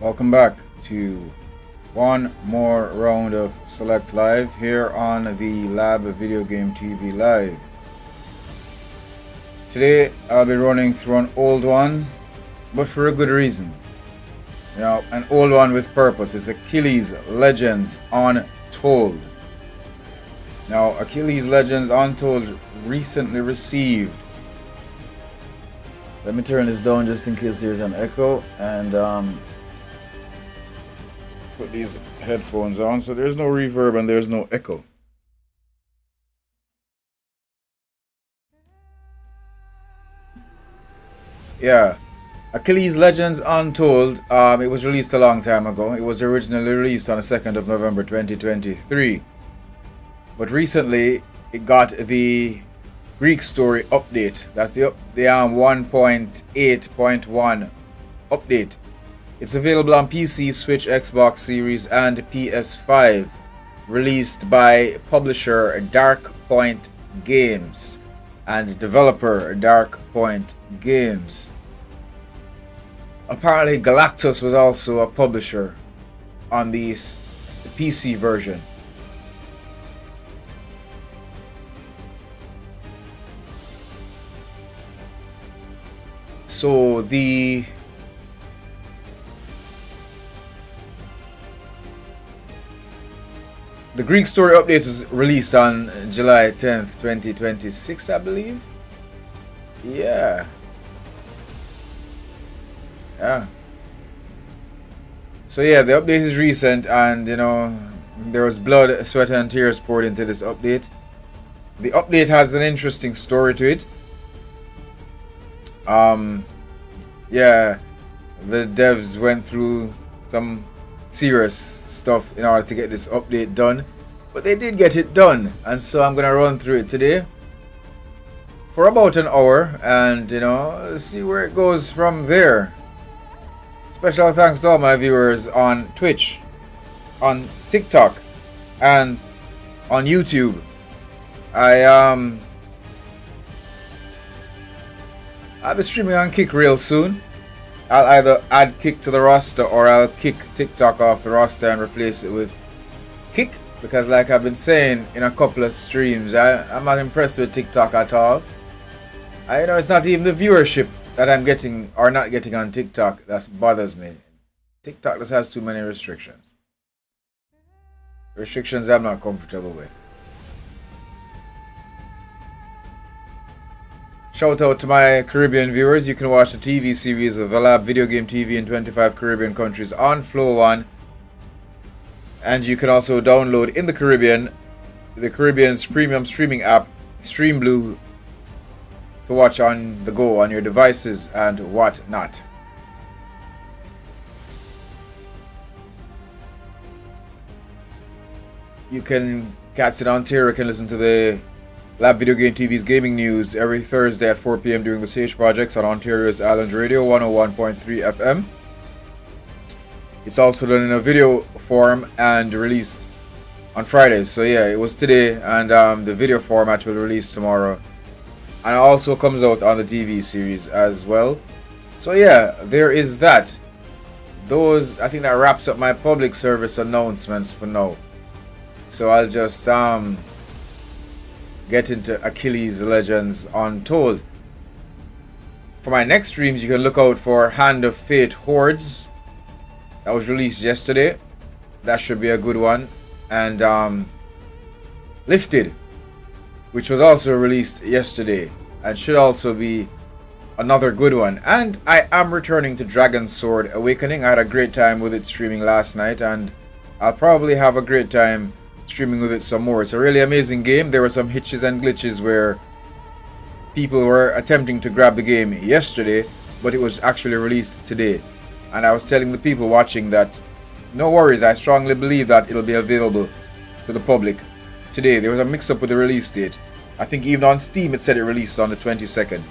Welcome back to one more round of Select Live here on the Lab Video Game TV Live. Today I'll be running through an old one, but for a good reason. You know, an old one with purpose. It's Achilles Legends Untold. Now, Achilles Legends Untold recently received. Let me turn this down just in case there's an echo and put these headphones on so there's no reverb and there's no echo. Yeah, Achilles Legends Untold, it was released a long time ago. It was originally released on the 2nd of November 2023. But recently, it got the Greek story update. That's the 1.8.1 update. It's available on PC, Switch, Xbox Series, and PS5. Released by publisher Dark Point Games and developer Dark Point Games. Apparently, Galactus was also a publisher on the PC version. So the Greek story update was released on July 10th, 2026, I believe. Yeah. So yeah, the update is recent, and you know, there was blood, sweat, and tears poured into this update. The update has an interesting story to it. Yeah, the devs went through some serious stuff in order to get this update done, but they did get it done, and so I'm gonna run through it today for about an hour and you know, see where it goes from there. Special thanks to all my viewers on Twitch, on TikTok, and on YouTube. I'll be streaming on Kick real soon. I'll either add Kick to the roster or I'll kick TikTok off the roster and replace it with Kick, because like I've been saying in a couple of streams, I'm not impressed with TikTok at all. I know it's not even the viewership that I'm getting or not getting on TikTok that bothers me. TikTok just has too many restrictions. Restrictions I'm not comfortable with. Shout out to my Caribbean viewers. You can watch the TV series of the Lab Video Game TV in 25 Caribbean countries on Flow One. And you can also download in the Caribbean's premium streaming app, Stream Blue, to watch on the go on your devices and whatnot. You can catch it on Ontario. You can listen to the Lab Video Game TV's gaming news every Thursday at 4 p.m. during the Sage Projects on Ontario's Island Radio 101.3 FM. It's also done in a video form and released on Fridays. So yeah, it was today, and the video format will release tomorrow. And it also comes out on the TV series as well. So yeah, there is that. I think that wraps up my public service announcements for now. So I'll just get into Achilles Legends Untold. For my next streams, you can look out for Hand of Fate Hordes. That was released yesterday. That should be a good one. And Lifted, which was also released yesterday and should also be another good one. And I am returning to Dragon Sword Awakening. I had a great time with it streaming last night, and I'll probably have a great time streaming with it some more. It's a really amazing game. There were some hitches and glitches where people were attempting to grab the game yesterday, but it was actually released today. And I was telling the people watching that no worries, I strongly believe that it'll be available to the public today. There was a mix-up with the release date. I think even on Steam it said it released on the 22nd.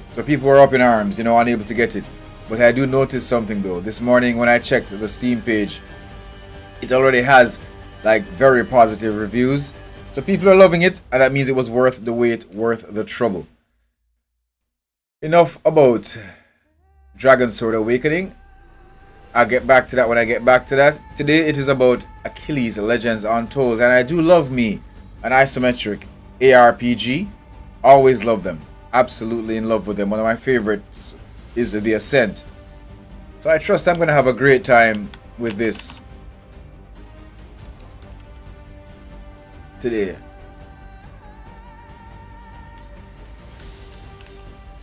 So people were up in arms, you know, unable to get it. But I do notice something though. This morning when I checked the Steam page, it already has like very positive reviews. So people are loving it, and that means it was worth the wait, worth the trouble. Enough about Dragon Sword Awakening. I'll get back to that when I get back to that. Today it is about Achilles Legends Untold, and I do love me an isometric ARPG. Always love them. Absolutely in love with them. One of my favorites is The Ascent. So I trust I'm going to have a great time with this today.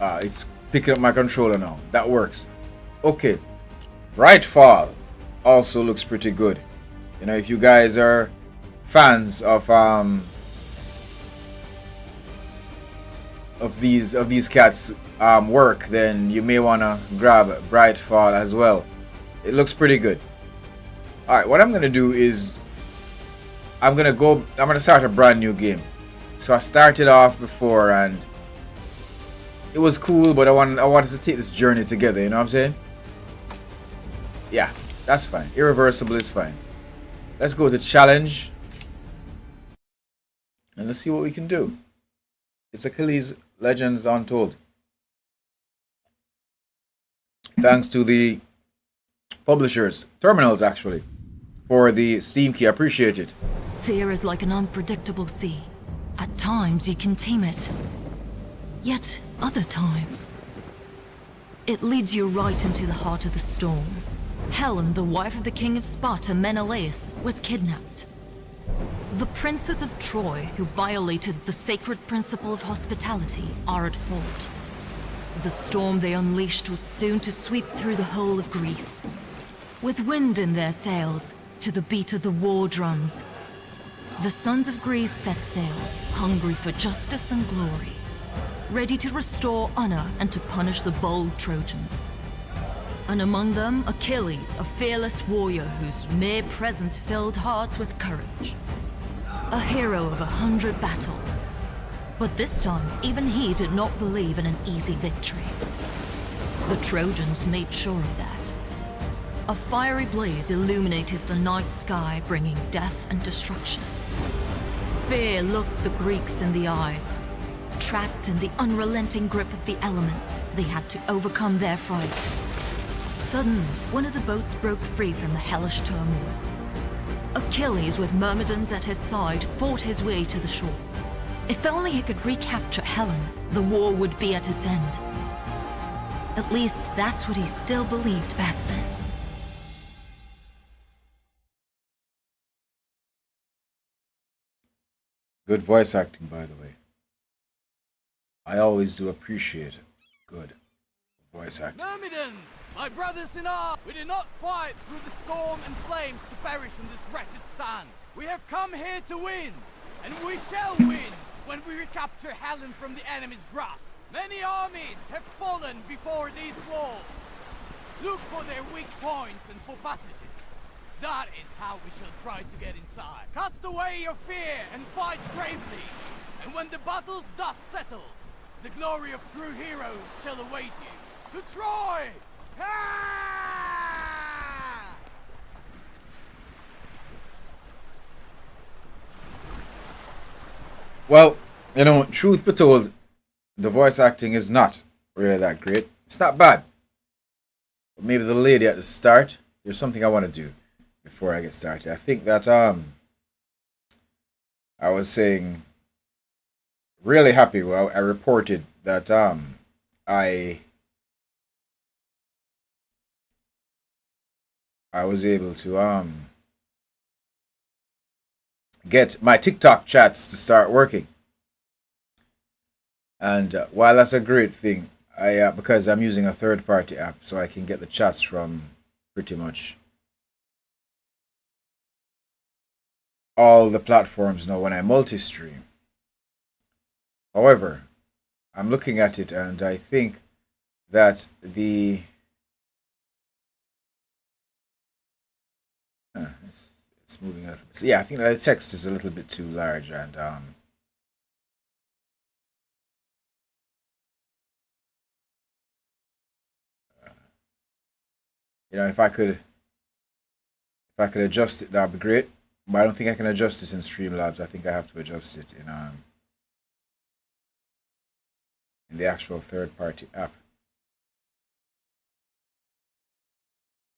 It's picking up my controller now. That works. Okay. Rightfall also looks pretty good. You know, if you guys are fans of these cats work, then you may want to grab Brightfall as well. It looks pretty good. Alright, what I'm gonna do is I'm gonna start a brand new game. So I started off before and it was cool, but I wanted to take this journey together, you know what I'm saying? Yeah, that's fine. Irreversible is fine. Let's go to challenge. And let's see what we can do. It's Achilles Legends Untold. Thanks to the publishers, Terminals actually, for the Steam key. I appreciate it. Fear is like an unpredictable sea. At times you can tame it. Yet other times, it leads you right into the heart of the storm. Helen, the wife of the king of Sparta, Menelaus, was kidnapped. The princes of Troy, who violated the sacred principle of hospitality, are at fault. The storm they unleashed was soon to sweep through the whole of Greece. With wind in their sails, to the beat of the war drums, the sons of Greece set sail, hungry for justice and glory, ready to restore honor and to punish the bold Trojans. And among them, Achilles, a fearless warrior whose mere presence filled hearts with courage. A hero of 100 battles. But this time, even he did not believe in an easy victory. The Trojans made sure of that. A fiery blaze illuminated the night sky, bringing death and destruction. Fear looked the Greeks in the eyes. Trapped in the unrelenting grip of the elements, they had to overcome their fright. Suddenly, one of the boats broke free from the hellish turmoil. Achilles, with Myrmidons at his side, fought his way to the shore. If only he could recapture Helen, the war would be at its end. At least that's what he still believed back then. Good voice acting, by the way. I always do appreciate good voice acting. Myrmidons, my brothers in arms, we did not fight through the storm and flames to perish in this wretched sand. We have come here to win, and we shall win when we recapture Helen from the enemy's grasp. Many armies have fallen before these walls. Look for their weak points and for passages. That is how we shall try to get inside. Cast away your fear and fight bravely. And when the battle's dust settles, the glory of true heroes shall await you. To Troy! Ah! Well, you know, truth be told, the voice acting is not really that great. It's not bad. But maybe the lady at the start, there's something I want to do before I get started. I think that I was saying really happy. Well, I reported that I was able to get my TikTok chats to start working. And while that's a great thing, I because I'm using a third-party app, so I can get the chats from pretty much all the platforms now when I multi-stream. However, I'm looking at it and I think that it's moving a little bit. So yeah, I think that the text is a little bit too large and you know, if I could adjust it, that'd be great. But I don't think I can adjust it in Streamlabs. I think I have to adjust it in the actual third-party app.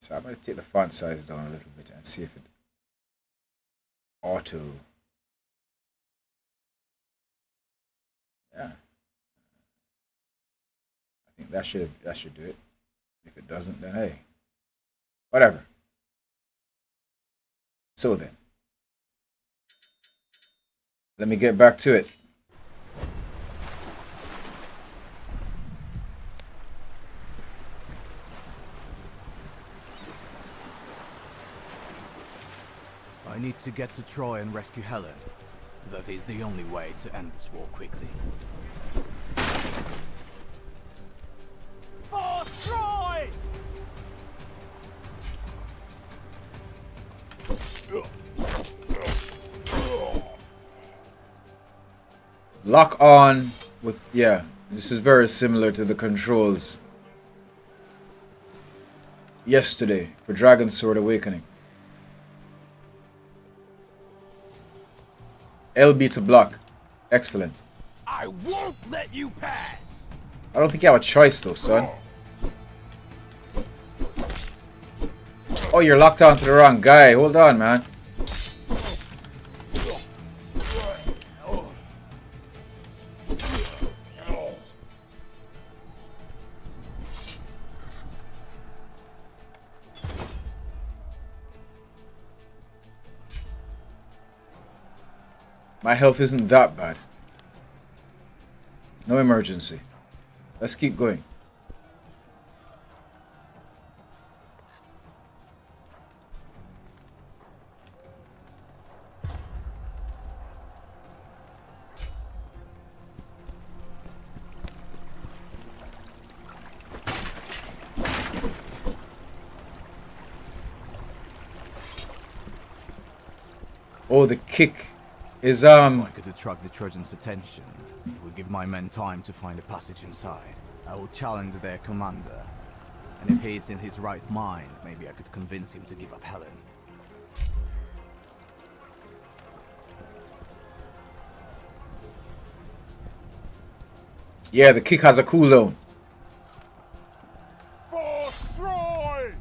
So I'm going to take the font size down a little bit and see if it auto. Yeah. I think that should do it. If it doesn't, then hey. Whatever. So then. Let me get back to it. I need to get to Troy and rescue Helen. That is the only way to end this war quickly. For Troy! Lock on with, yeah, this is very similar to the controls yesterday for Dragon Sword Awakening. LB to block. Excellent. I won't let you pass! I don't think you have a choice though, son. Oh, you're locked onto the wrong guy. Hold on, man. My health isn't that bad. No emergency. Let's keep going. Oh, the kick is If I could attract the Trojans' attention, it would give my men time to find a passage inside. I will challenge their commander, and if he is in his right mind, maybe I could convince him to give up Helen. Yeah, the kick has a cooldown. For Troy!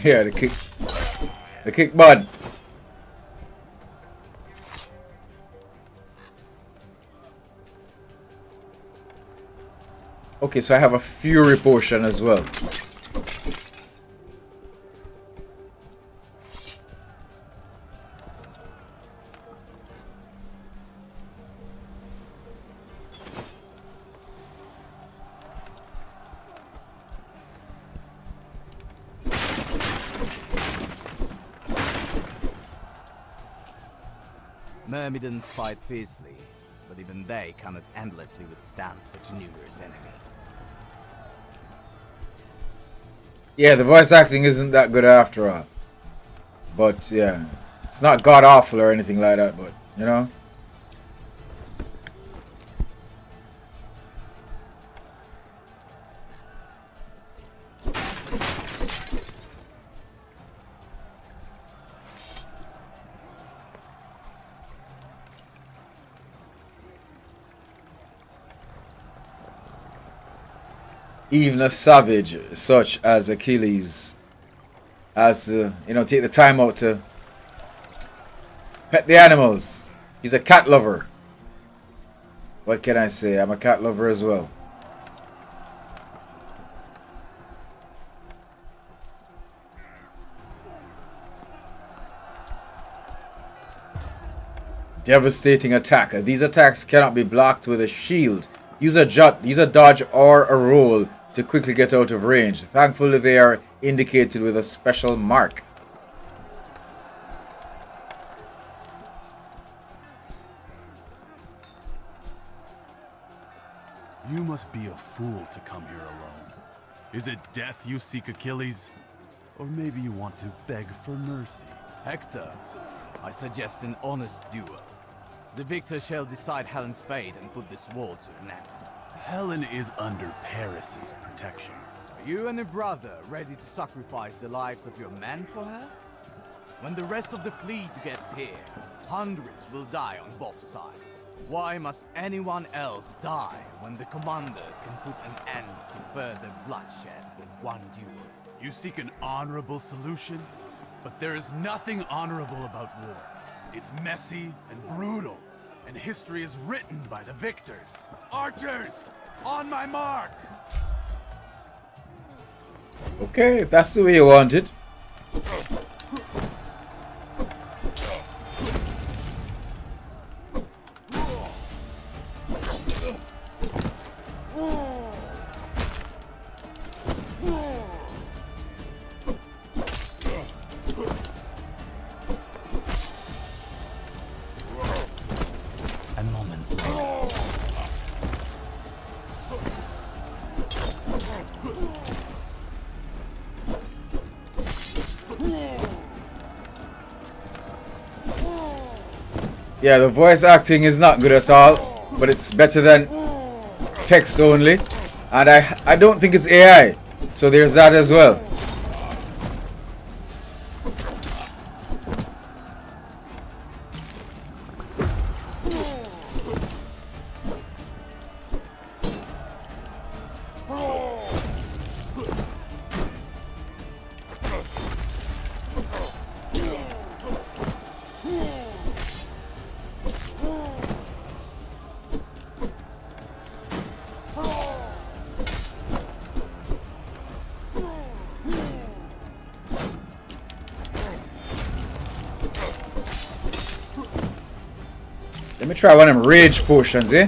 Yeah, the kick bud. Okay, so I have a fury potion as well. Myrmidons fight fiercely, but even they cannot endlessly withstand such a numerous enemy. Yeah, the voice acting isn't that good after all. But yeah, it's not god awful or anything like that, but you know. Even a savage such as Achilles has to, you know, take the time out to pet the animals. He's a cat lover. What can I say? I'm a cat lover as well. Devastating attack. These attacks cannot be blocked with a shield. Use a dodge or a roll to quickly get out of range. Thankfully, they are indicated with a special mark. You must be a fool to come here alone. Is it death you seek, Achilles? Or maybe you want to beg for mercy? Hector, I suggest an honest duel. The victor shall decide Helen's fate and put this war to an end. Helen is under Paris's protection. Are you and your brother ready to sacrifice the lives of your men for her? When the rest of the fleet gets here, hundreds will die on both sides. Why must anyone else die when the commanders can put an end to further bloodshed with one duel? You seek an honorable solution? But there is nothing honorable about war. It's messy and brutal, and history is written by the victors. Archers, on my mark! Okay, if that's the way you want it. A moment later. Yeah, the voice acting is not good at all, but it's better than text only. And I don't think it's AI, so there's that as well. Let me try one of them rage potions, eh?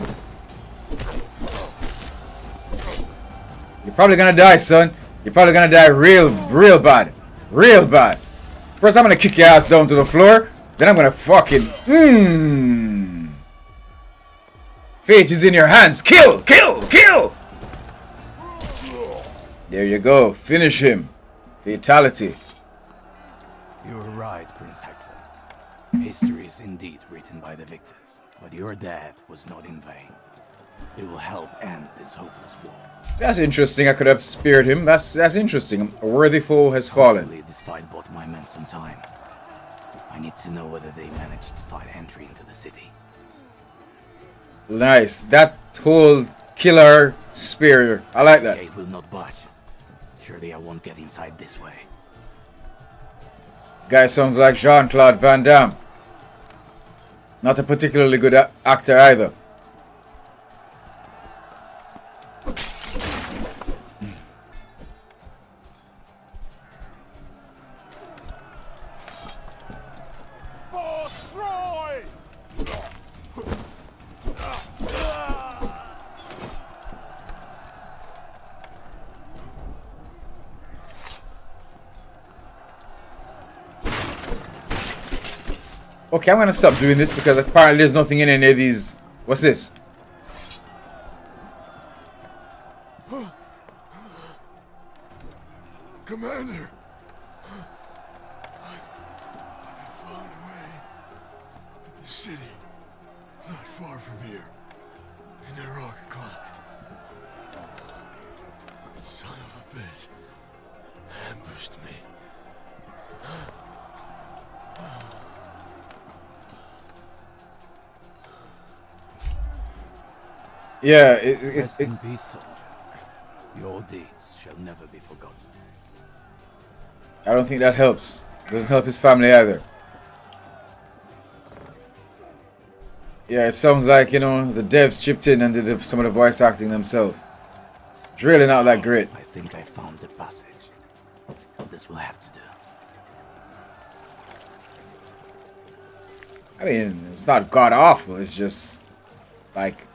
You're probably gonna die, son. You're probably gonna die real bad. Real bad. First, I'm gonna kick your ass down to the floor. Then I'm gonna fucking... Fate is in your hands. Kill! Kill! Kill! There you go. Finish him. Fatality. You're right, Prince Hector. History is indeed written by the victors. But your death was not in vain. It will help end this hopeless war. That's interesting. I could have spared him. That's interesting. A worthy foe has fallen. Hopefully this fight bought my men some time. I need to know whether they managed to find entry into the city. Nice. That whole killer spear. I like The that. gate will not budge. Surely I won't get inside this way. Guy sounds like Jean-Claude Van Damme. Not a particularly good actor either. For Troy! Okay, I'm gonna stop doing this because apparently there's nothing in any of these. What's this? Commander, I found a way to the city, not far from here, in a rock cleft. Son of a bitch ambushed me. Yeah, Rest in peace, soldier. Your deeds shall never be forgotten. I don't think that helps. Doesn't help his family either. Yeah, it sounds like, you know, the devs chipped in and did some of the voice acting themselves. It's really not that great. I think I found the passage. This will have to do. I mean, it's not god awful. It's just like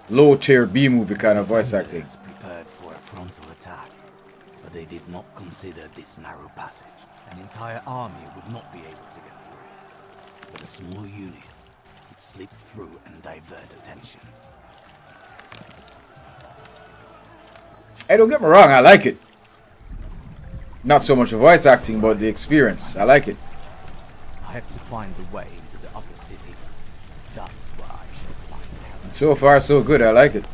low tier B movie kind of voice acting. Defenders prepared for a frontal attack, but they did not consider this narrow passage. An entire army would not be able to get through it. But a small unit could slip through and divert attention. Hey, don't get me wrong, I like it. Not so much the voice acting, but the experience. I like it. I have to find the way into the upper city. That's where I shall find help. So far, so good. I like it.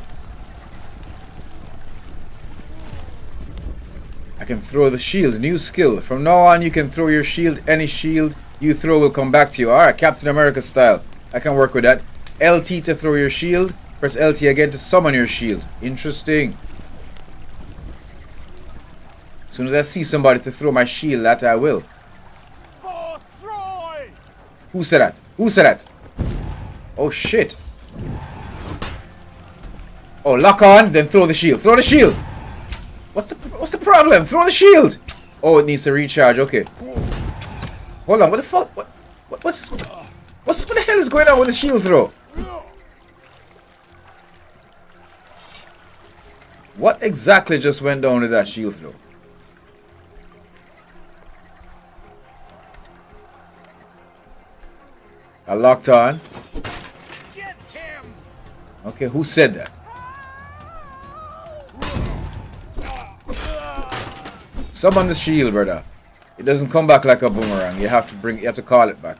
I can throw the shield. New skill. From now on, you can throw your shield. Any shield you throw will come back to you. Alright, Captain America style. I can work with that. LT to throw your shield. Press LT again to summon your shield. Interesting. As soon as I see somebody to throw my shield, that I will. For Troy! Who said that? Who said that? Oh shit. Oh, lock on, then throw the shield. Throw the shield! What's the problem? Throw the shield! Oh, it needs to recharge, okay. Hold on, what the fuck? What the hell is going on with the shield throw? What exactly just went down with that shield throw? I locked on. Get him! Okay, who said that? Summon the shield, brother. It doesn't come back like a boomerang. You have to call it back.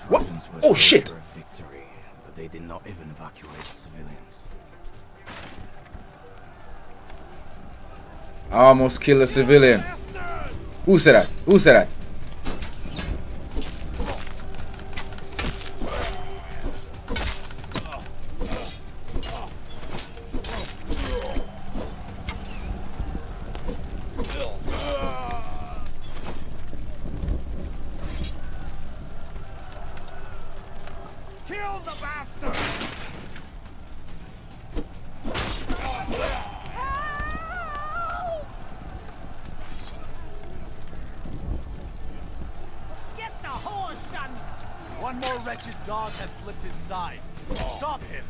What? Oh shit! For a victory, but they did not even evacuate civilians. I almost killed a civilian. Who said that? Who said that? Kill the bastard! Get the horse, son! One more wretched dog has slipped inside. Stop him!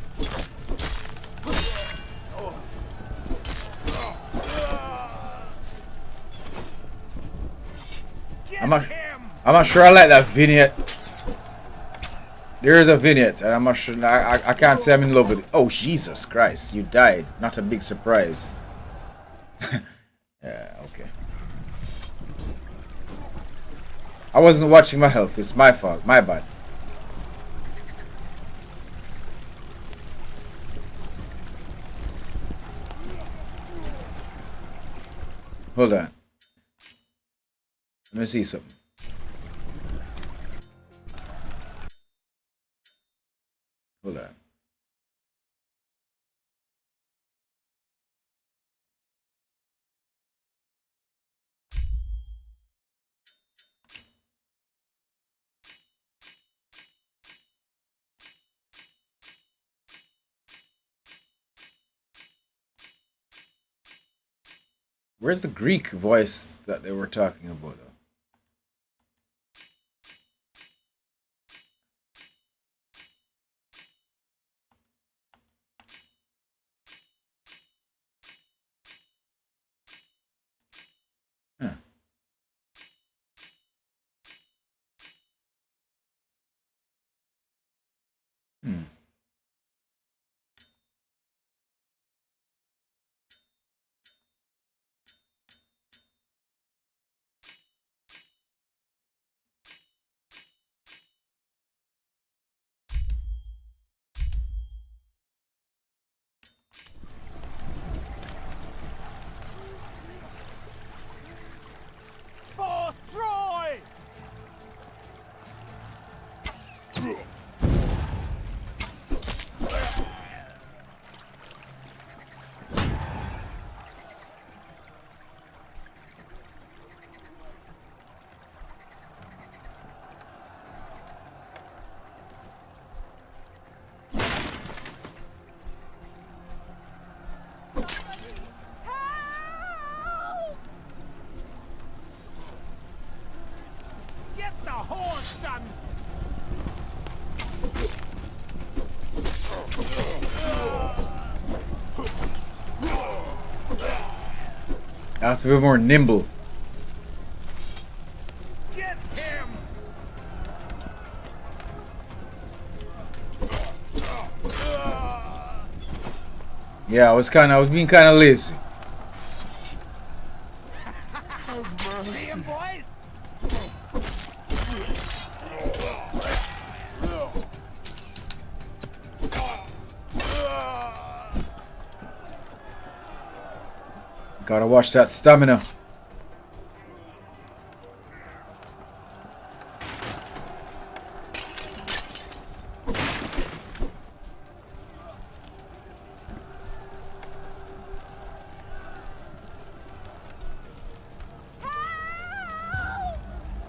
Get I'm not him! sure I like that vignette. There is a vignette, and I'm not sure. I can't say I'm in love with it. Oh, Jesus Christ, you died. Not a big surprise. Yeah, okay. I wasn't watching my health. It's my fault. My bad. Hold on. Let me see something. Hold on. Where's the Greek voice that they were talking about, though? Huh. Hmm. For Troy! Get the horse, son! I have to be more nimble. Get him! Yeah, I was being kind of lazy. See him, boys? Gotta watch that stamina.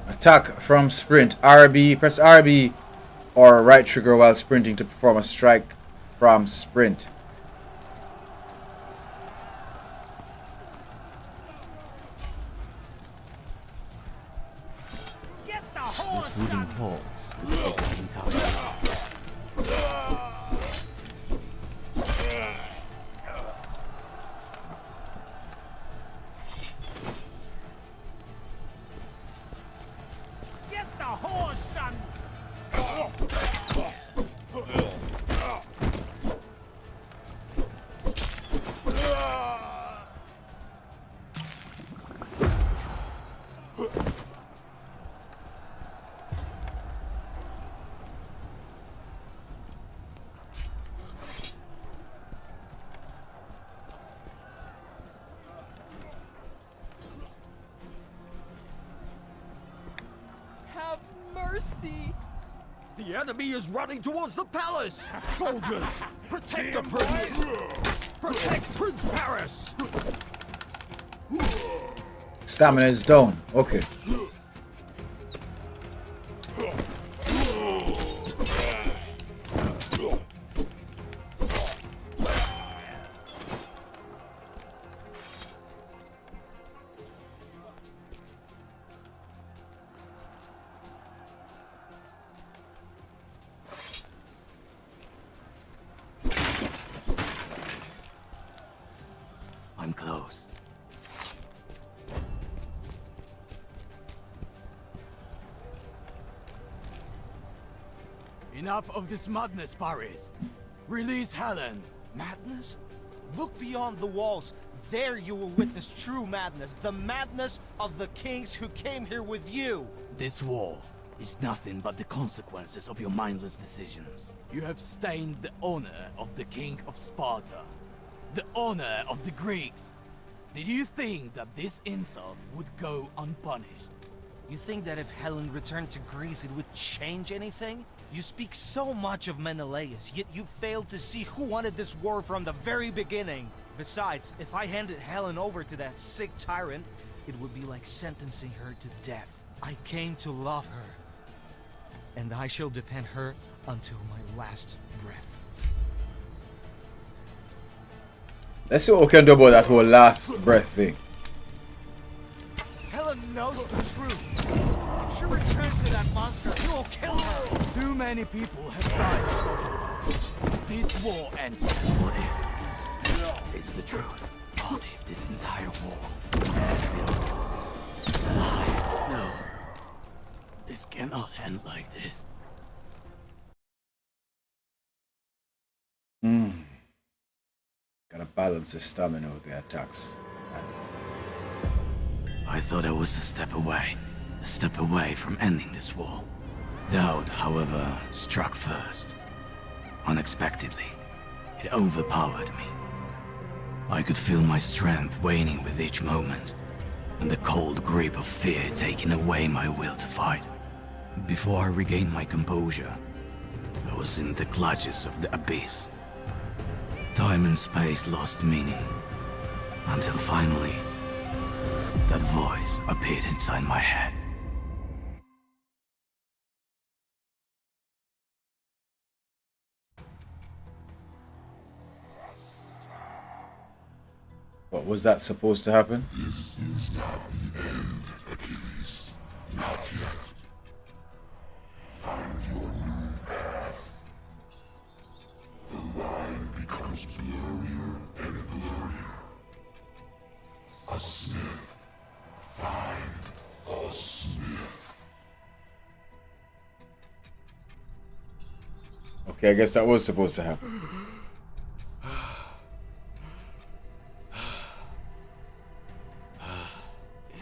Attack from sprint. RB, press RB or right trigger while sprinting to perform a strike from sprint. Get the horse, Wooden son. halls could take the entire Get the horse, son. Have mercy! The enemy is running towards the palace! Soldiers, protect the prince! Protect Prince Paris! Stamina is down. Okay. I'm close. Enough of this madness, Paris. Release Helen. Madness? Look beyond the walls. There you will witness true madness. The madness of the kings who came here with you. This war is nothing but the consequences of your mindless decisions. You have stained the honor of the king of Sparta. The honor of the Greeks. Did you think that this insult would go unpunished? You think that if Helen returned to Greece, it would change anything? You speak so much of Menelaus, yet you failed to see who wanted this war from the very beginning. Besides, if I handed Helen over to that sick tyrant, it would be like sentencing her to death. I came to love her, and I shall defend her until my last breath. Let's see what we can do about that whole last breath thing. Helen knows the truth. If she returns to that monster, he will kill her. Too many people have died because of it. This war ends. What if it's the truth? What if this entire war was built a lie? No. This cannot end like this. Gotta balance the stamina with the attacks. I thought I was a step away from ending this war. Doubt, however, struck first. Unexpectedly, it overpowered me. I could feel my strength waning with each moment, and the cold grip of fear taking away my will to fight. Before I regained my composure, I was in the clutches of the abyss. Time and space lost meaning, until finally, that voice appeared inside my head. What was that supposed to happen? This is not the end, Achilles. Not yet. Find your new path. The line becomes blurrier and blurrier. A smith. Find a smith. Okay, I guess that was supposed to happen.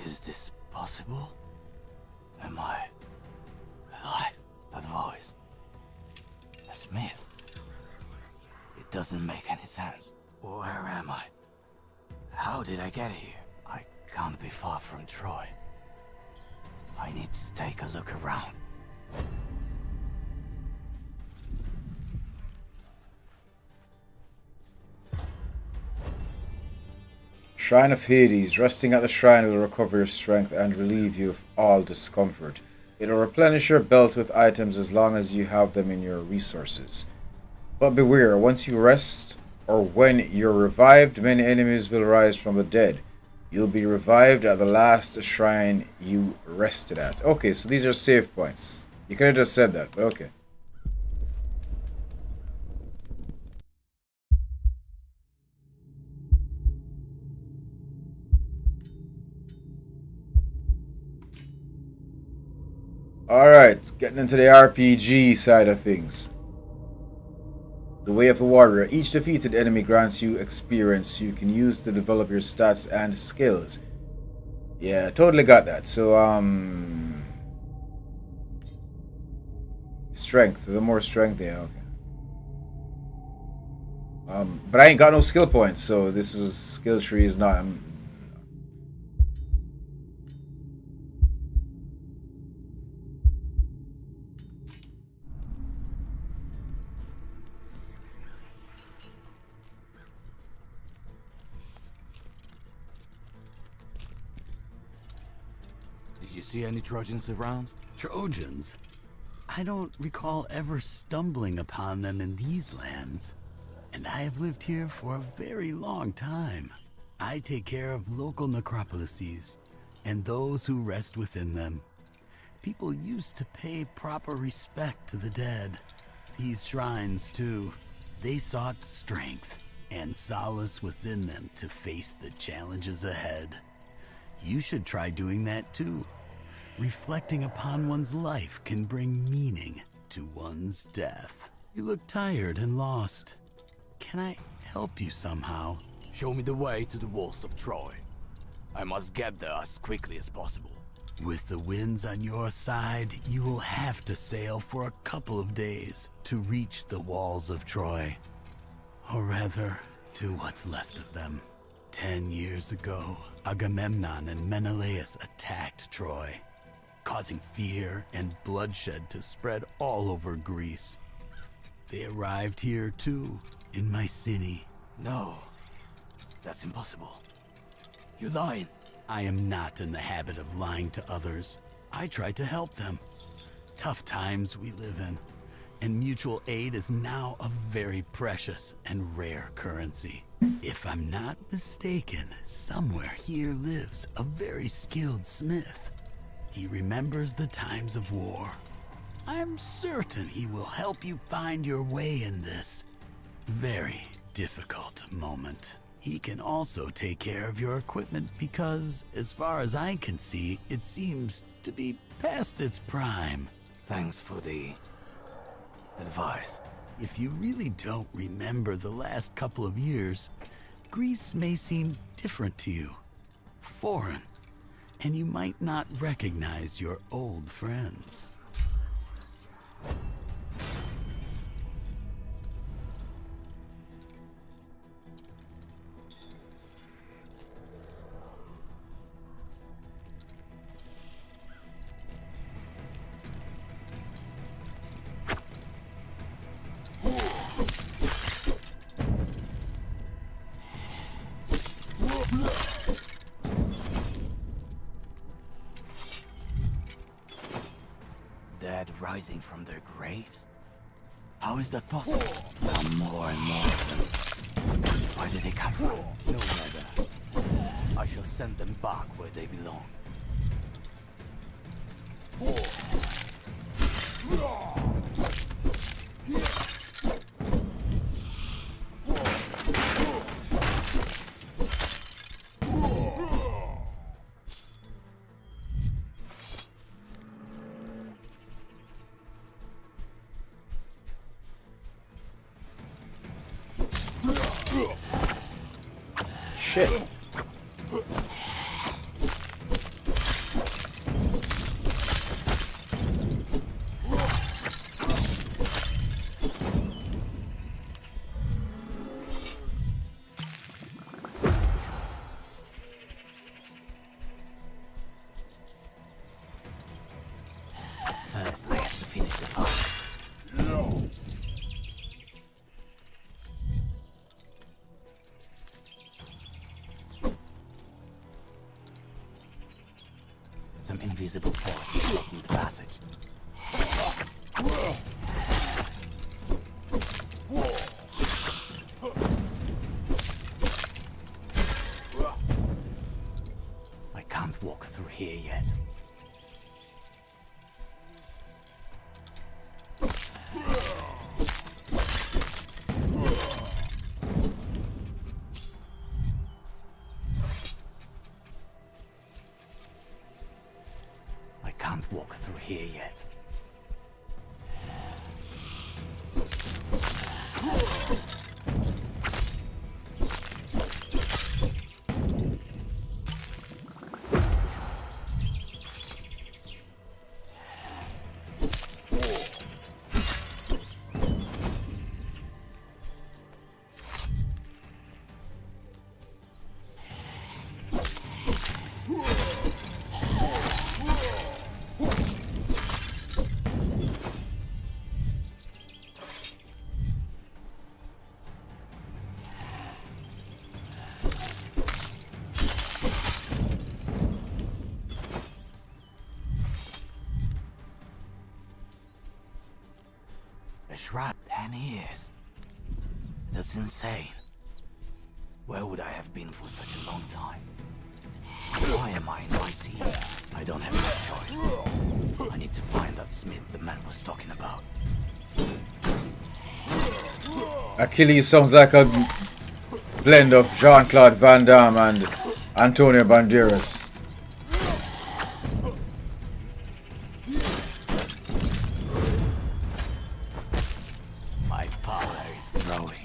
Is this possible? Am I alive? That voice. A smith. It doesn't make any sense. Where am I? How did I get here? I can't be far from Troy. I need to take a look around. Shrine of Hades. Resting at the shrine will recover your strength and relieve you of all discomfort. It'll replenish your belt with items as long as you have them in your resources. But beware, once you rest or when you're revived, many enemies will rise from the dead. You'll be revived at the last shrine you rested at. Okay, so these are save points. You could have just said that, but okay. Alright, getting into the RPG side of things. The Way of the Warrior. Each defeated enemy grants you experience you can use to develop your stats and skills. Yeah, totally got that. So, strength. The more strength, yeah, okay. But I ain't got no skill points, so this is skill tree is not. Did you see any Trojans around? Trojans? I don't recall ever stumbling upon them in these lands. And I have lived here for a very long time. I take care of local necropolises and those who rest within them. People used to pay proper respect to the dead. These shrines, too. They sought strength and solace within them to face the challenges ahead. You should try doing that, too. Reflecting upon one's life can bring meaning to one's death. You look tired and lost. Can I help you somehow? Show me the way to the walls of Troy. I must get there as quickly as possible. With the winds on your side, you will have to sail for a couple of days to reach the walls of Troy. Or rather, to what's left of them. 10 years ago, Agamemnon and Menelaus attacked Troy, causing fear and bloodshed to spread all over Greece. They arrived here too, in my city. No, that's impossible. You're lying. I am not in the habit of lying to others. I try to help them. Tough times we live in, and mutual aid is now a very precious and rare currency. If I'm not mistaken, somewhere here lives a very skilled smith. He remembers the times of war. I'm certain he will help you find your way in this very difficult moment. He can also take care of your equipment because, as far as I can see, it seems to be past its prime. Thanks for the advice. If you really don't remember the last couple of years, Greece may seem different to you, foreign, and you might not recognize your old friends. Dead rising from their graves? How is that possible? There are more and more of them. Where did they come from? No matter. I shall send them back where they belong. Shit. invisible force is blocking the passage. I can't walk through here yet. I can't walk through here yet. A shrub 10 years. That's insane. Where would I have been for such a long time? Why am I in IC? I don't have much choice. I need to find that smith the man was talking about. Achilles sounds like a blend of Jean-Claude Van Damme and Antonio Banderas. My power is growing.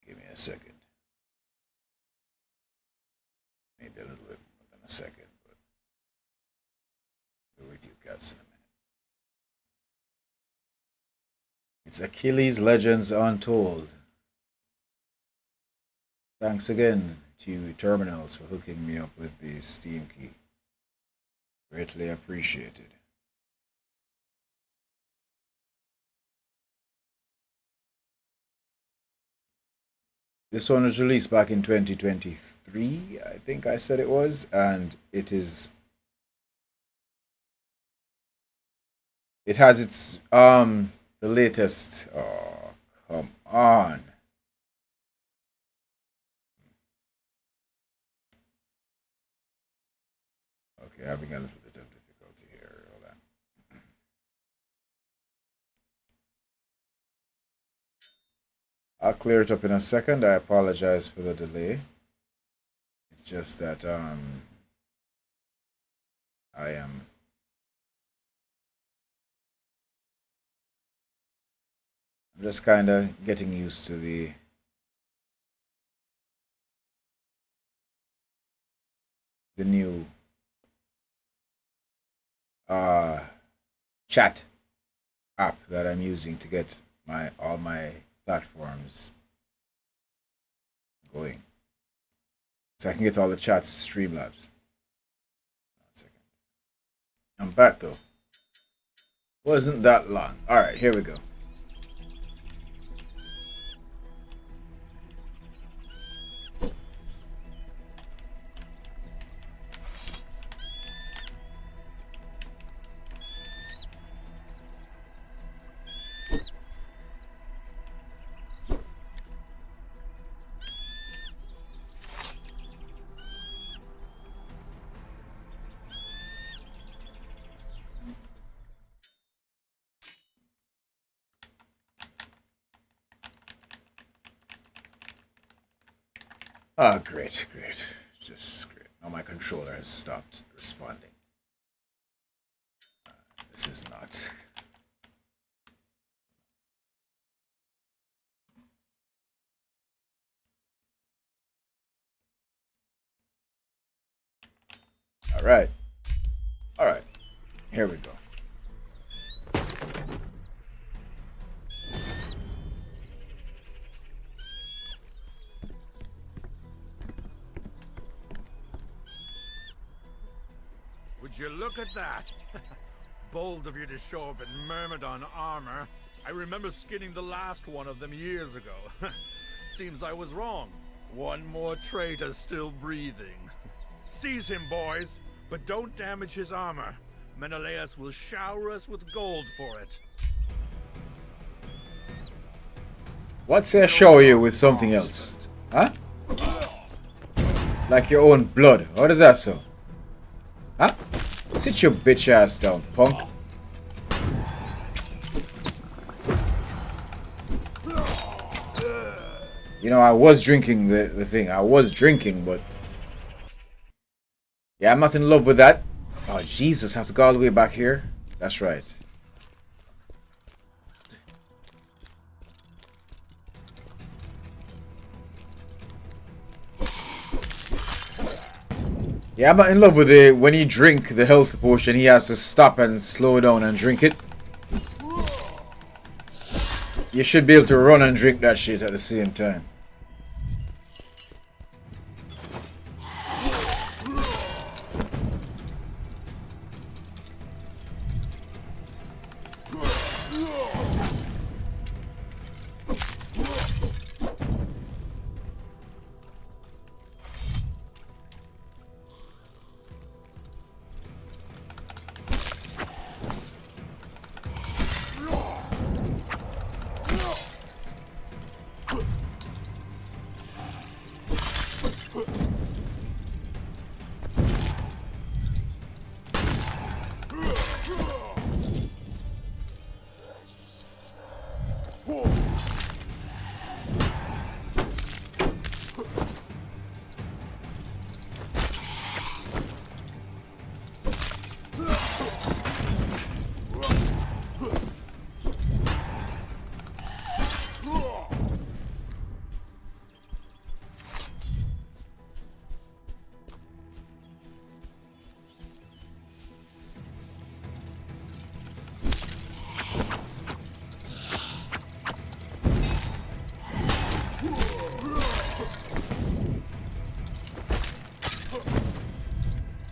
Give me a second. Maybe a little bit more than a second, but we're with you cats in a minute. It's Achilles Legends Untold. Thanks again to Terminals for hooking me up with the Steam key. Greatly appreciated. This one was released back in 2023, I think I said it was, and it has its the latest. Oh, come on. Okay, having a little bit of difficulty here. Hold on. I'll clear it up in a second. I apologize for the delay. It's just that I am I'm just kind of getting used to the new chat app that I'm using to get all my platforms going, so I can get all the chats to Streamlabs. I'm back though. Wasn't that long. All right, here we go. Ah, great, great. Just great. Now my controller has stopped responding. This is not. All right. All right. Here we go. Would you look at that? Bold of you to show up in Myrmidon armor. I remember skinning the last one of them years ago. Seems I was wrong. One more traitor still breathing. Seize him, boys, but don't damage his armor. Menelaus will shower us with gold for it. What's say I shower you with something else? Huh? Like your own blood. What is that so? Huh? Sit your bitch ass down, punk. You know, I was drinking the thing. I was drinking, but... Yeah, I'm not in love with that. Oh, Jesus, I have to go all the way back here? That's right. Yeah, I'm not in love with it. When you drink the health potion, he has to stop and slow down and drink it. You should be able to run and drink that shit at the same time.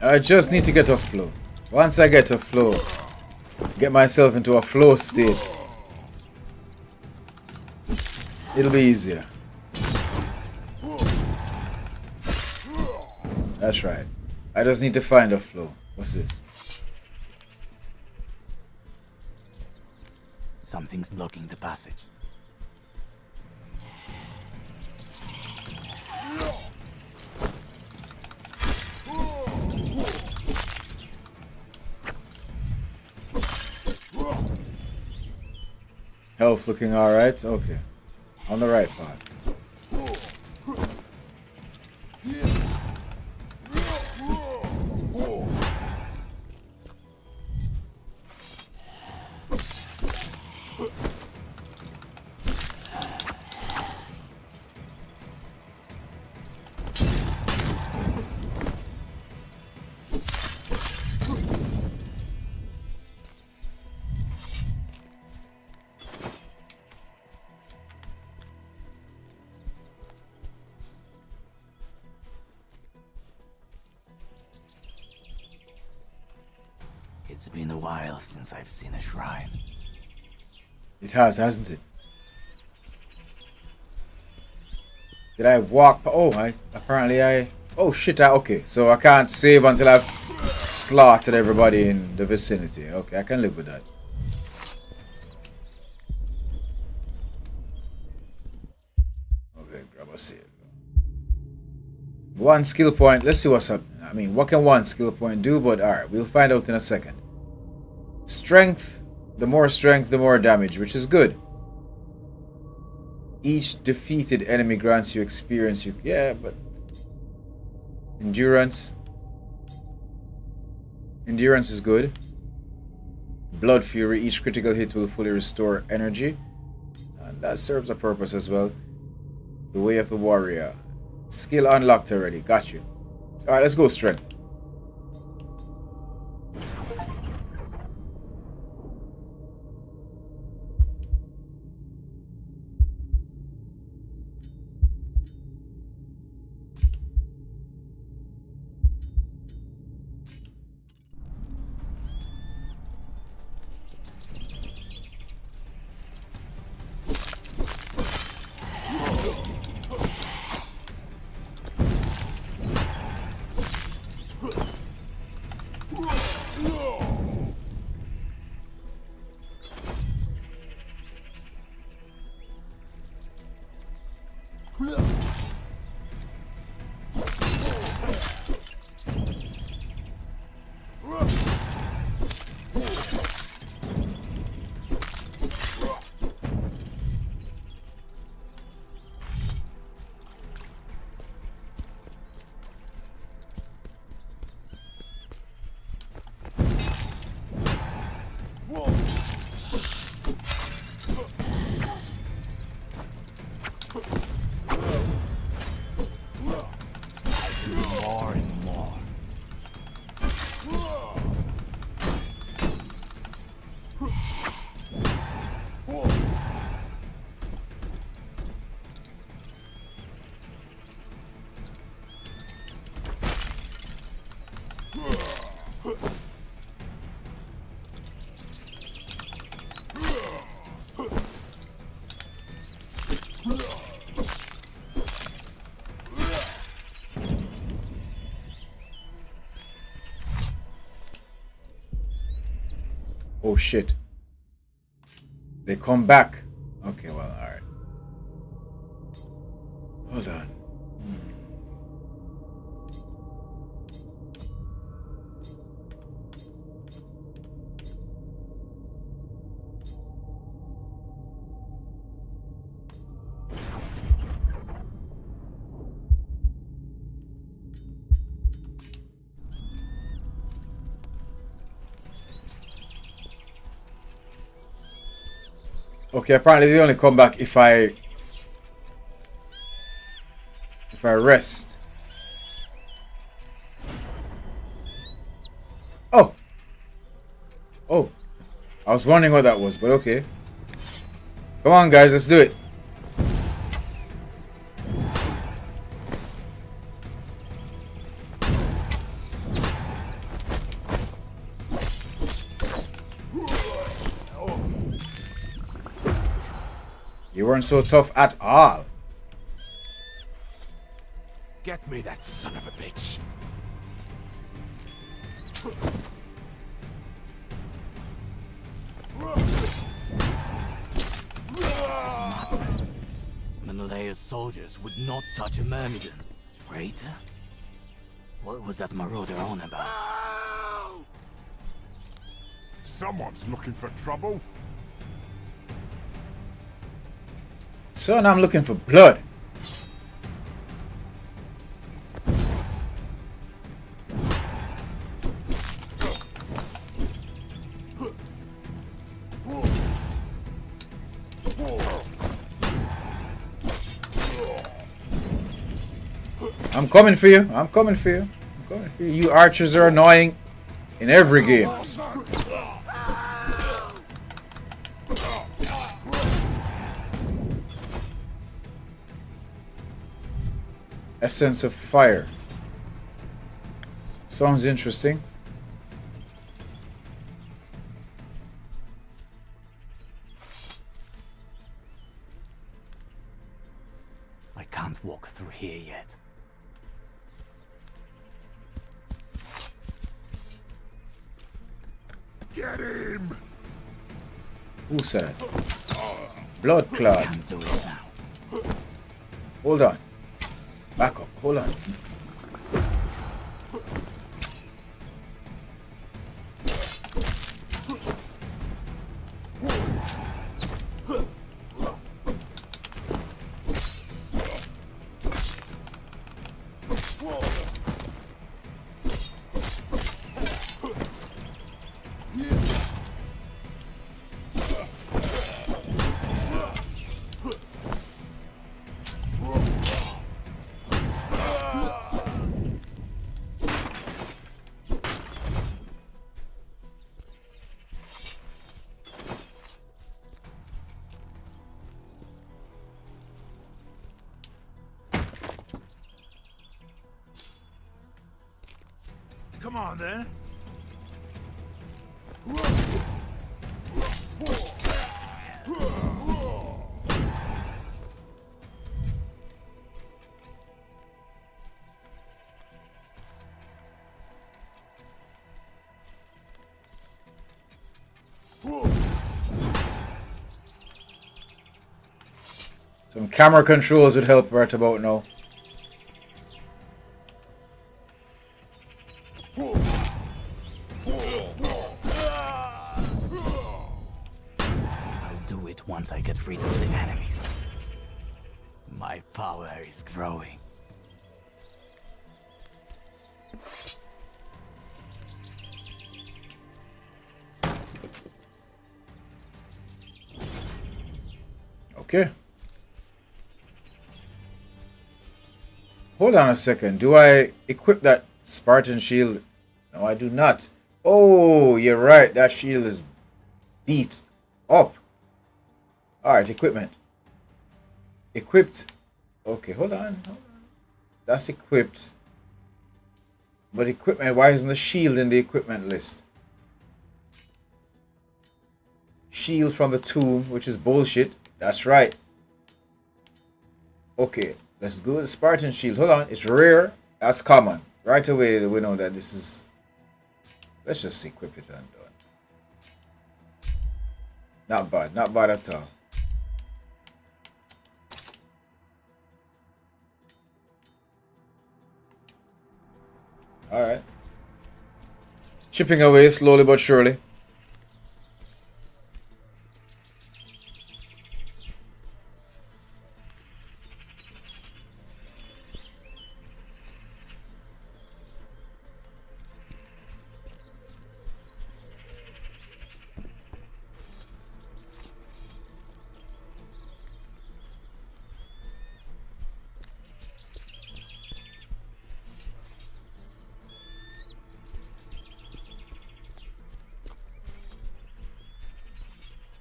I just need to get a flow. Once I get a flow, get myself into a flow state, it'll be easier. That's right. I just need to find a flow. What's this? Something's blocking the passage. Health looking alright? Okay. On the right path. It's been a while since I've seen a shrine. It has, hasn't it? Did I walk? Oh, oh shit, okay. So I can't save until I've slaughtered everybody in the vicinity. Okay, I can live with that. Okay, grab a save. One skill point. Let's see what's up. I mean, what can one skill point do? But alright, we'll find out in a second. Strength. The more strength, the more damage, which is good. Each defeated enemy grants you experience. Yeah, but Endurance. Endurance is good. Blood Fury. Each critical hit will fully restore energy. And that serves a purpose as well. The Way of the Warrior. Skill unlocked already. Got you. Alright, let's go strength. More and more. Oh shit. They come back. Okay, well, alright. Hold on. Okay, apparently they only come back if I rest. Oh. Oh. I was wondering what that was, but okay. Come on guys, let's do it. You weren't so tough at all. Get me that son of a bitch. This is madness. Menelaus' soldiers would not touch a myrmidon. Traitor? What was that marauder on about? Someone's looking for trouble. Son, I'm looking for blood. I'm coming for you. I'm coming for you. I'm coming for you. You archers are annoying in every game. Essence of fire. Sounds interesting. I can't walk through here yet. Get him! Who said? Blood clot. Can't do it now. Hold on. Back up. Hold on. Come on, then. Some camera controls would help right about now. I'll do it once I get rid of the enemies. My power is growing. Okay. Hold on a second. Do I equip that Spartan shield? No, I do not. Oh, you're right. That shield is beat up. Alright, equipment. Equipped. Okay, hold on. That's equipped. But equipment, why isn't the shield in the equipment list? Shield from the tomb, which is bullshit. That's right. Okay, let's go to the Spartan shield. Hold on, it's rare. That's common. Right away, we know that this is... Let's just equip it and done. Not bad, not bad at all. Alright. Chipping away slowly but surely.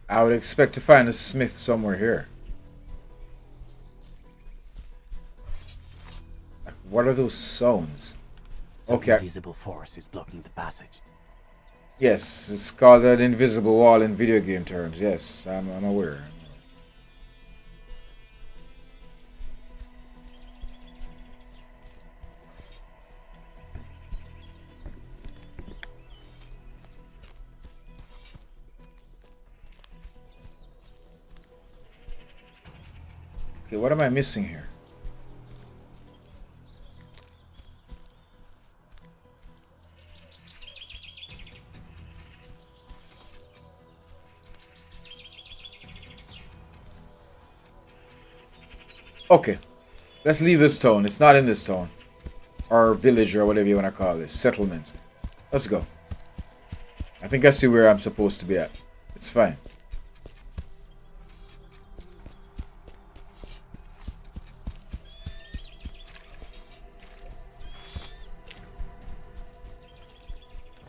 I would expect to find a smith somewhere here. Like, what are those sounds? Some Okay. invisible force is blocking the passage. Yes, it's called an invisible wall in video game terms. Yes, I'm aware. Okay, what am I missing here? Okay, let's leave this town. It's not in this town. Or village or whatever you want to call this. Settlement. Let's go. I think I see where I'm supposed to be at. It's fine.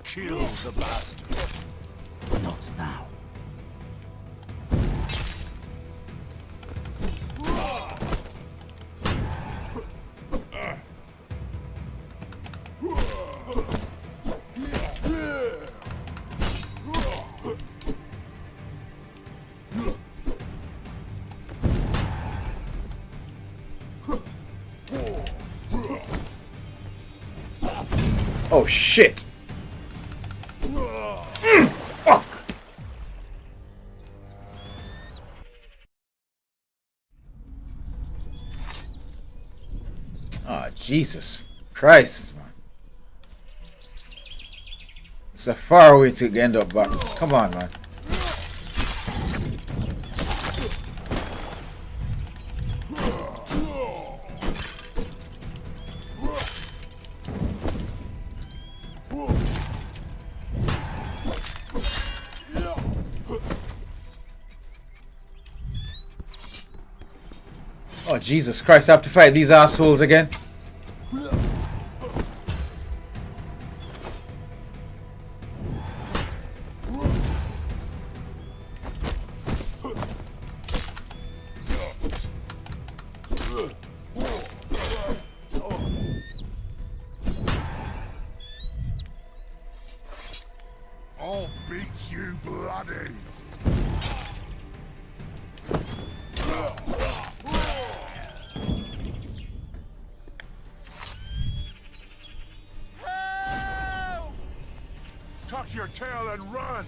Kill the bastard. Not now. Oh shit! Fuck! Oh, Jesus Christ, man. It's a far way to end up back. Come on, man. Oh, Jesus Christ, I have to fight these assholes again? wants you bloody. Help! Tuck your tail and run.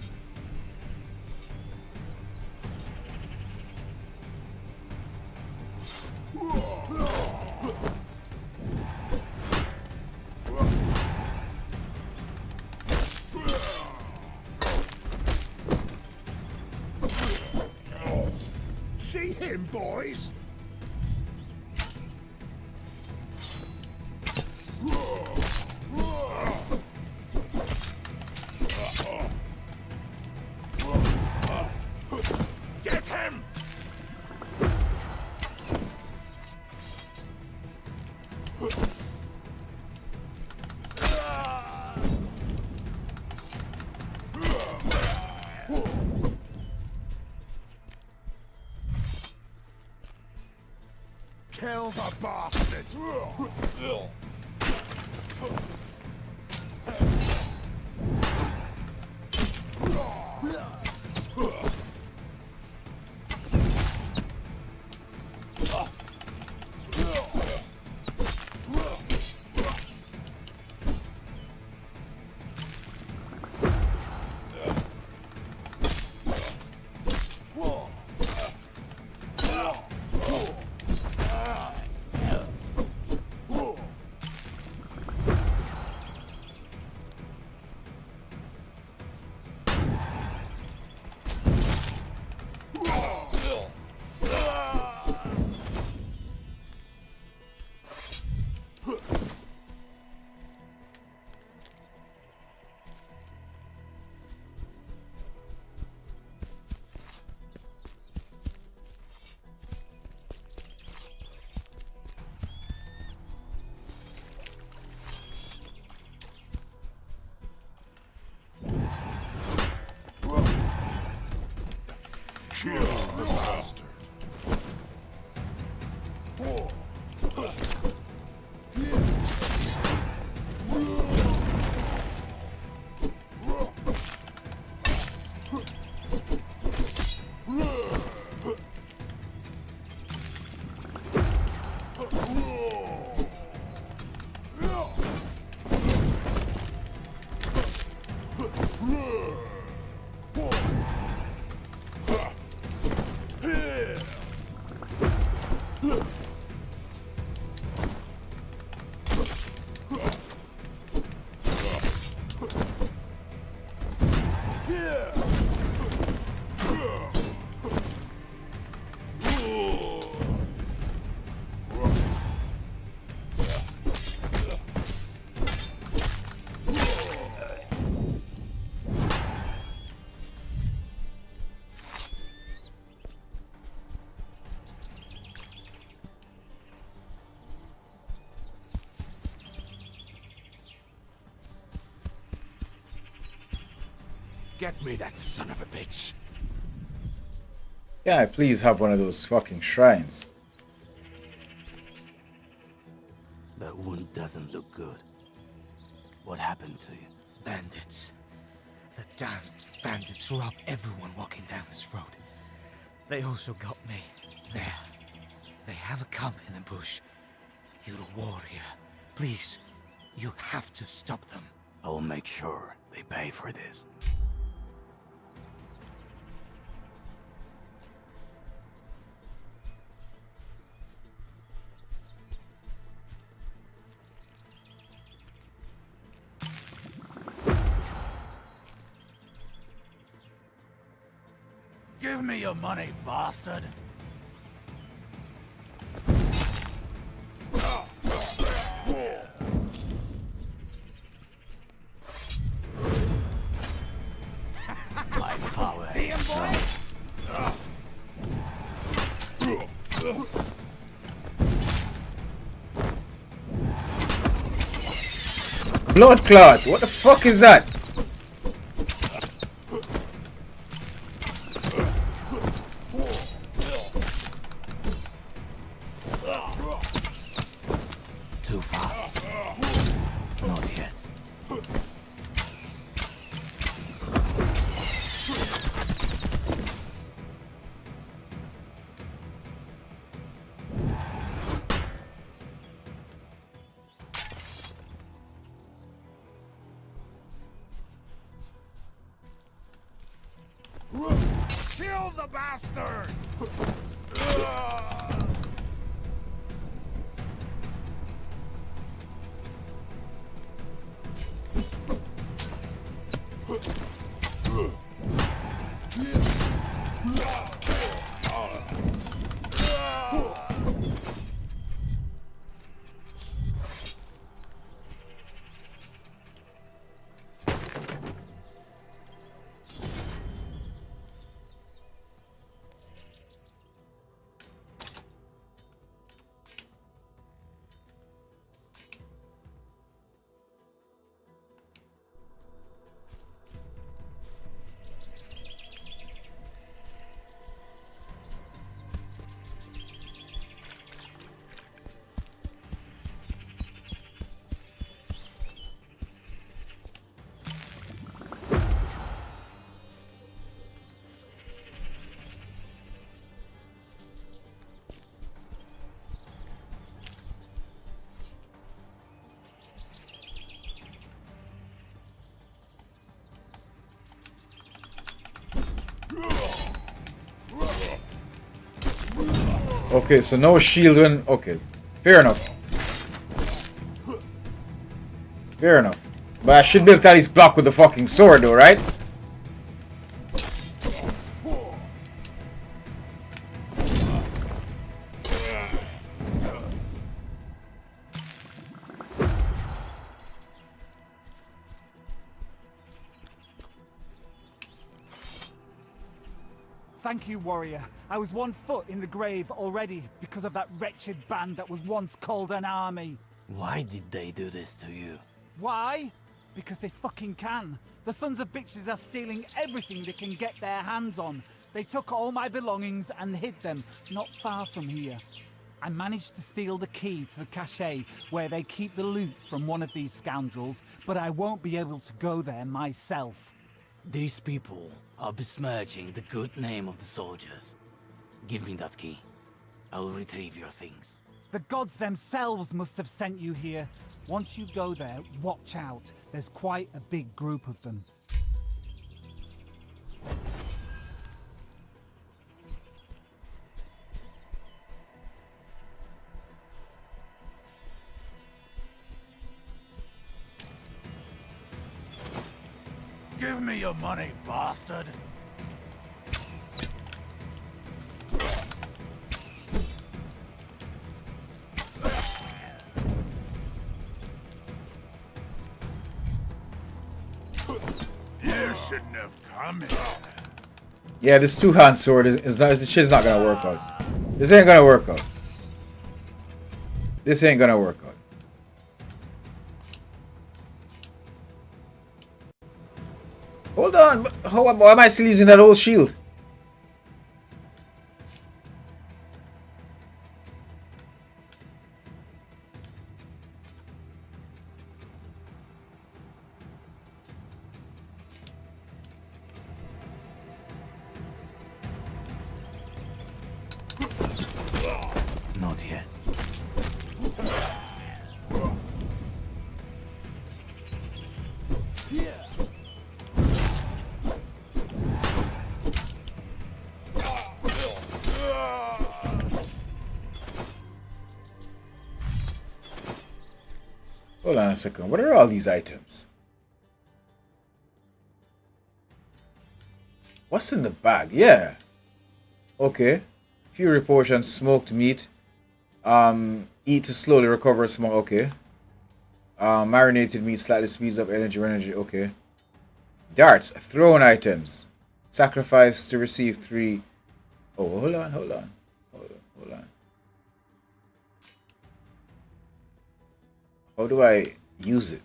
See him, boys? Get him! Kill the bastard! Kill the bastard. Get me that son of a bitch. Yeah, please have one of those fucking shrines. That wound doesn't look good. What happened to you? Bandits. The damn bandits rob everyone walking down this road. They also got me. There. They have a camp in the bush. You're a warrior. Please, you have to stop them. I will make sure they pay for this. Give me your money, bastard! My power. See him, boys? Blood clot! What the fuck is that? Too fast. Not yet. Kill the bastard! Okay, so no shield when... Okay, fair enough. Fair enough. But I should be able to at least block with the fucking sword though, right? Thank you, warrior. I was 1 foot in the grave already because of that wretched band that was once called an army. Why did they do this to you? Why? Because they fucking can. The sons of bitches are stealing everything they can get their hands on. They took all my belongings and hid them not far from here. I managed to steal the key to the cache where they keep the loot from one of these scoundrels, but I won't be able to go there myself. These people are besmirching the good name of the soldiers. Give me that key. I'll retrieve your things. The gods themselves must have sent you here. Once you go there, watch out. There's quite a big group of them. Give me your money, bastard! You shouldn't have come here. Yeah, this two-hand sword is not... This shit's not gonna work out. This ain't gonna work out. This ain't gonna work out. Hold on, why am I still using that old shield? Not yet. Hold on a second. What are all these items? What's in the bag? Yeah. Okay. Fury potion, smoked meat. Eat to slowly recover smoke. Okay. Marinated meat slightly speeds up energy. Okay. Darts, thrown items. Sacrifice to receive 3. Oh, hold on. How do I use it?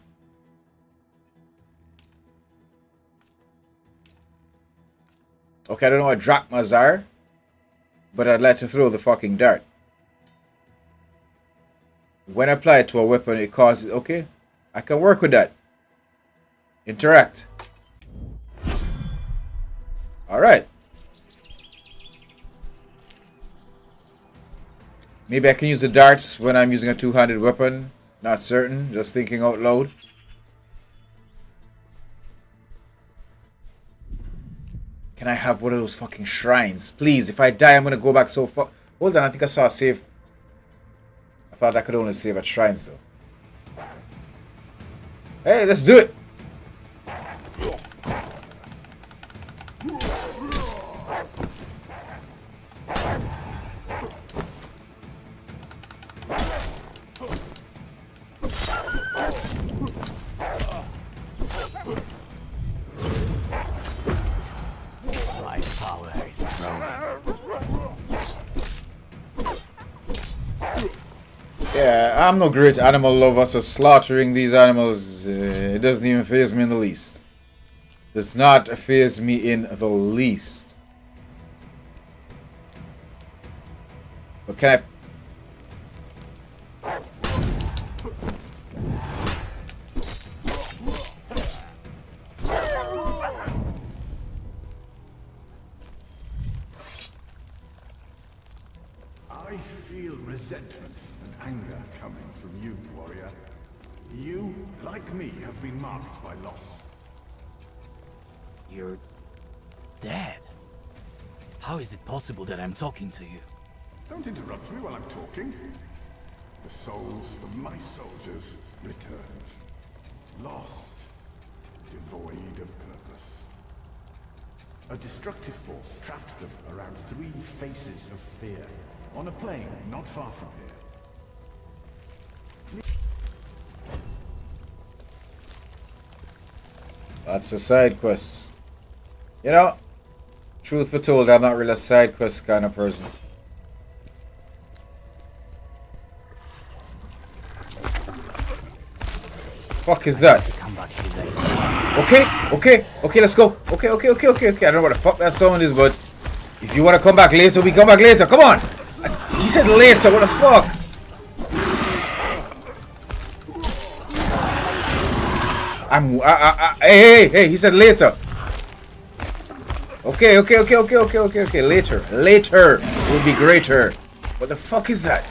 Okay, I don't know what drachmas are, but I'd like to throw the fucking dart. When applied to a weapon, it causes... Okay, I can work with that. Interact. Alright. Maybe I can use the darts when I'm using a two-handed weapon. Not certain, just thinking out loud. Can I have one of those fucking shrines? Please, if I die, I'm gonna go back so far. Hold on, I think I saw a save. I thought I could only save at shrines though. Hey, let's do it! My power is growing. Yeah, I'm no great animal lover, so slaughtering these animals, it doesn't even faze me in the least. Does not faze me in the least. But can I... I feel resentment and anger coming from you, warrior. You, like me, have been marked by loss. You're dead. How is it possible that I'm talking to you? Don't interrupt me while I'm talking. The souls of my soldiers returned. Lost. Devoid of purpose. A destructive force trapped them around 3 faces of fear. On a plain not far from here. Lots of side quests. You know, truth be told, I'm not really a side quest kind of person. Fuck is that? Okay, let's go. Okay. I don't know what the fuck that sound is, but if you want to come back later, we come back later. Come on. He said later. What the fuck? Hey. He said later. Okay. Later will be greater. What the fuck is that?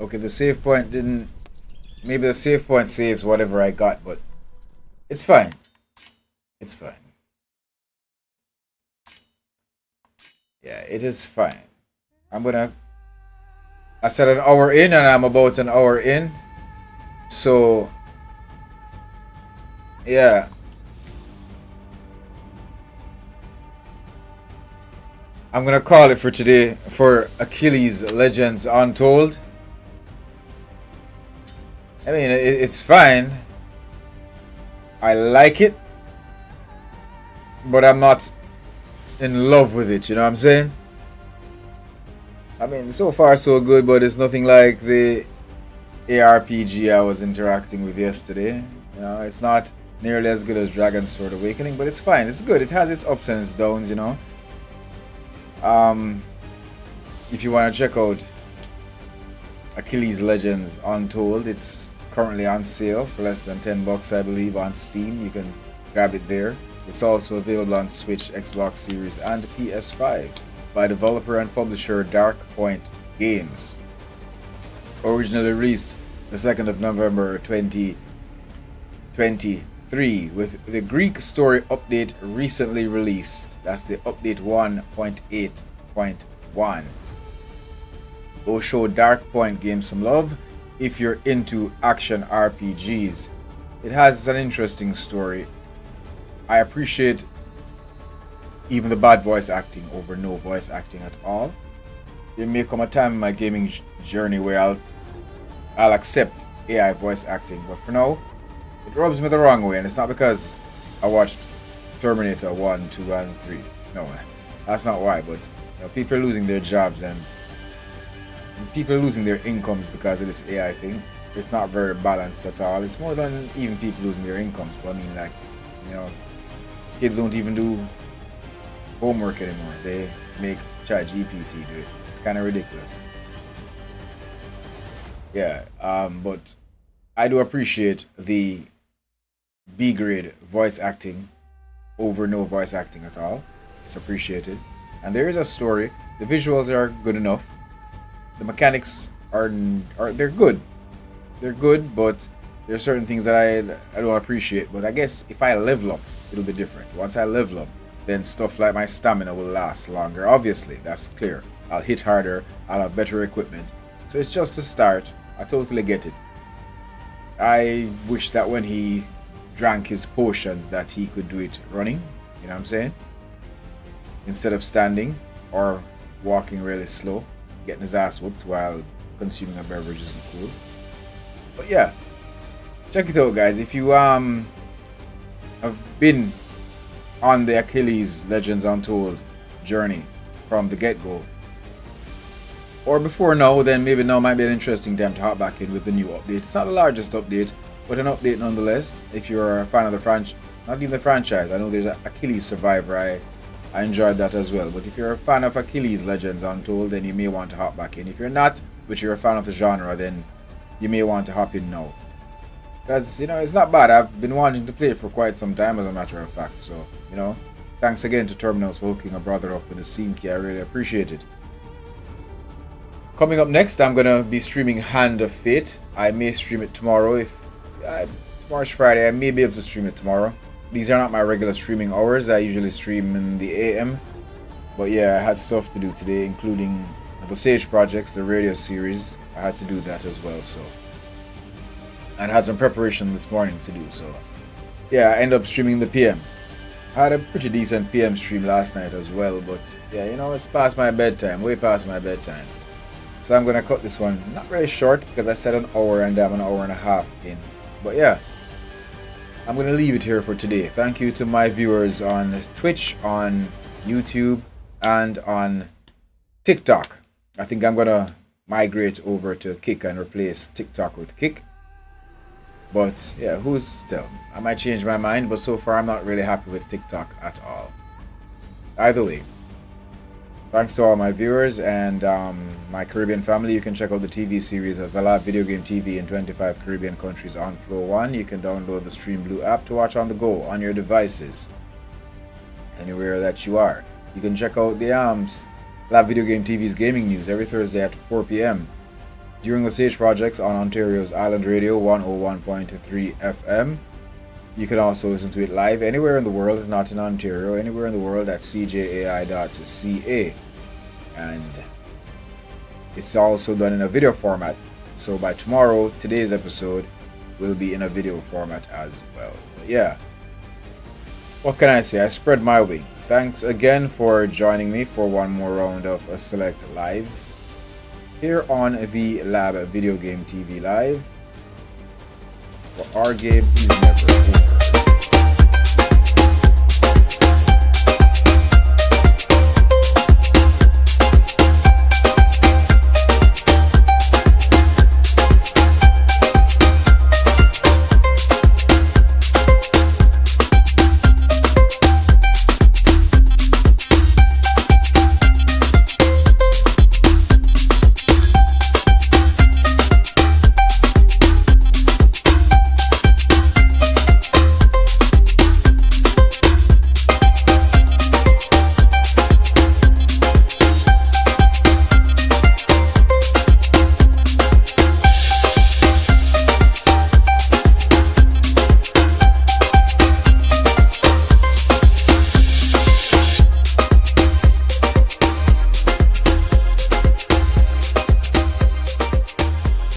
Okay, the save point didn't... Maybe the save point saves whatever I got, but... It's fine. It's fine. Yeah, it is fine. I'm gonna... I said an hour in, and I'm about an hour in. So... Yeah. I'm gonna call it for today for Achilles Legends Untold. I mean, it's fine. I like it. But I'm not in love with it, you know what I'm saying? I mean, so far so good, but it's nothing like the ARPG I was interacting with yesterday. You know, it's not nearly as good as Dragon's Sword Awakening, but it's fine. It's good. It has its ups and its downs, you know. If you want to check out Achilles Legends Untold, it's currently on sale for less than $10, I believe, on Steam. You can grab it there. It's also available on Switch, Xbox Series, and PS5 by developer and publisher Dark Point Games. Originally released the 2nd of November 2023, with the Greek story update recently released. That's the update 1.8.1. Go show Dark Point Games some love if you're into action RPGs. It has an interesting story. I appreciate even the bad voice acting over no voice acting at all. There may come a time in my gaming journey where I'll accept AI voice acting, but for now, it rubs me the wrong way, and it's not because I watched Terminator 1, 2, and 3. No, that's not why, but you know, people are losing their jobs and people are losing their incomes because of this AI thing. It's not very balanced at all. It's more than even people losing their incomes, but I mean, like, you know, kids don't even do homework anymore. They make ChatGPT do it. It's kind of ridiculous. Yeah, but I do appreciate the B grade voice acting over no voice acting at all. It's appreciated. And there is a story. The visuals are good enough. The mechanics are they're good. They're good, but there are certain things that I don't appreciate. But I guess if I level up, it'll be different. Once I level up, then stuff like my stamina will last longer. Obviously, that's clear. I'll hit harder, I'll have better equipment. So it's just a start. I totally get it. I wish that when he drank his potions that he could do it running. You know what I'm saying? Instead of standing or walking really slow, getting his ass whooped while consuming a beverage isn't cool. But yeah, check it out, guys. If you have been on the Achilles Legends Untold journey from the get-go, or before now, then maybe now might be an interesting time to hop back in with the new update. It's not the largest update, but an update nonetheless. If you're a fan of the franchise, not even the franchise, I know there's an Achilles Survivor. I enjoyed that as well. But if you're a fan of Achilles Legends Untold, then you may want to hop back in. If you're not, but you're a fan of the genre, then you may want to hop in now. Because, you know, it's not bad. I've been wanting to play it for quite some time, as a matter of fact. So, you know, thanks again to Terminals for hooking a brother up with the Steam key. I really appreciate it. Coming up next, I'm going to be streaming Hand of Fate. I may stream it tomorrow. If tomorrow's Friday, I may be able to stream it tomorrow. These are not my regular streaming hours. I usually stream in the AM. But yeah, I had stuff to do today, including the Sage projects, the radio series. I had to do that as well, so. And I had some preparation this morning to do, so. Yeah, I ended up streaming the PM. I had a pretty decent PM stream last night as well, but yeah, you know, it's past my bedtime, way past my bedtime. So I'm going to cut this one, not very short, because I said an hour and I'm an hour and a half in. But yeah, I'm going to leave it here for today. Thank you to my viewers on Twitch, on YouTube, and on TikTok. I think I'm going to migrate over to Kick and replace TikTok with Kick. But yeah, who's to tell? I might change my mind, but so far I'm not really happy with TikTok at all. Either way, thanks to all my viewers and my Caribbean family. You can check out the TV series of The Lab Video Game TV in 25 Caribbean countries on Flow 1. You can download the Stream Blue app to watch on the go on your devices, anywhere that you are. You can check out the Lab Video Game TV's gaming news every Thursday at 4 p.m. during the Sage projects on Ontario's Island Radio 101.3 FM. You can also listen to it live anywhere in the world, it's not in Ontario, anywhere in the world at cjai.ca. And it's also done in a video format. So by tomorrow, today's episode will be in a video format as well. But yeah, what can I say? I spread my wings. Thanks again for joining me for one more round of a Select Live here on the Lab Video Game TV Live. For our game is never over.